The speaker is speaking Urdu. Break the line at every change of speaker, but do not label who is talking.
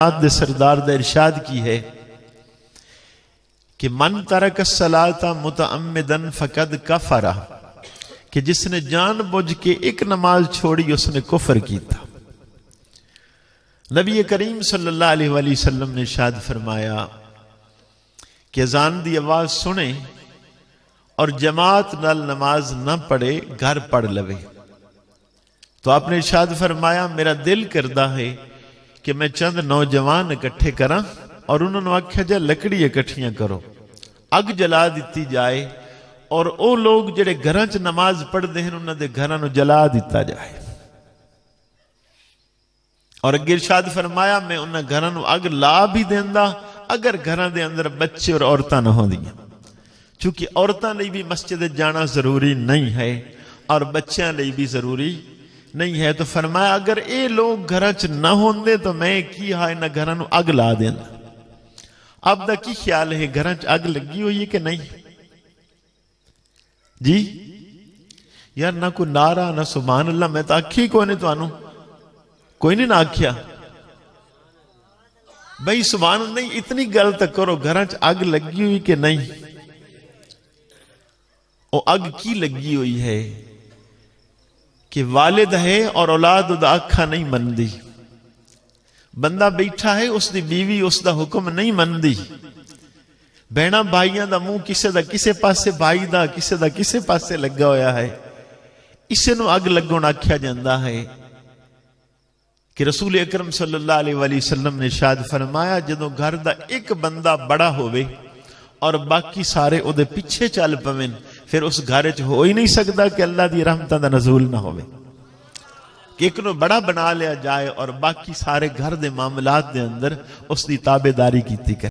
دے سردار دا ارشاد کی ہے کہ من ترک الصلاۃ متعمدا فقد کفر، کہ جس نے جان بوجھ کے ایک نماز چھوڑی اس نے کفر کیتا۔ نبی کریم صلی اللہ علیہ وآلہ وسلم نے ارشاد فرمایا کہ اذان دی آواز سنے اور جماعت نال نماز نہ پڑھے، گھر پڑھ لوے۔ تو آپ نے ارشاد فرمایا میرا دل کردا ہے کہ میں چند نوجوان اکٹھے کراں اور انہوں نے آکھیا جا لکڑی اکٹھیاں کرو، اگ جلا دیتی جائے اور او لوگ جڑے گھراں چ نماز پڑھدے ہیں انہاں دے گھراں نو جلا دیتا جائے۔ اور اگے ارشاد فرمایا میں انہاں گھراں نو اگ لا بھی دیندا اگر گھراں دے اندر بچے اور عورتاں نہ ہوندیاں، چونکہ عورتاں لئی بھی مسجد جانا ضروری نہیں ہے اور بچیاں لئی بھی ضروری نہیں ہے۔ تو فرمایا اگر اے لوگ گھراں چ نہ ہوندے تو میں کی ہا انہاں گھراں نو اگ لا دیندا۔ آپ دا کی خیال ہے گھراں چ اگ لگی ہوئی ہے کہ نہیں؟ جی یار نہ کوئی نعرہ نہ سبحان اللہ، میں تو آکھی کوئی نہیں، تو کوئی نہیں نہ آکھیا بھئی سبحان اللہ، نہیں اتنی گل تک کرو گھراں چ اگ لگی ہوئی کہ نہیں؟ او اگ کی لگی ہوئی ہے کہ والد ہے اور اولاد دا آکھا نہیں مندی، بندہ بیٹھا ہے اس دی بیوی اس دا حکم نہیں مندی، بہنا بھائیاں دا منہ کسے دا کسے پاسے، بھائی دا کسے دا کسے پاسے لگا ہویا ہے، اسے نو اگ لگون آکھیا جاندا ہے۔ کہ رسول اکرم صلی اللہ علیہ وآلہ وسلم نے ارشاد فرمایا جدوں گھر دا ایک بندہ بڑا ہوئے اور باقی سارے او دے پیچھے چل پویں، پھر اس گھر وچ ہو ہی نہیں سکدا کہ اللہ دی رحمتاں دا نزول نہ ہوئے۔ کہ ایک نو بڑا بنا لیا جائے اور باقی سارے گھر دے معاملات دے اندر اس دی تابعداری کیتی کرے۔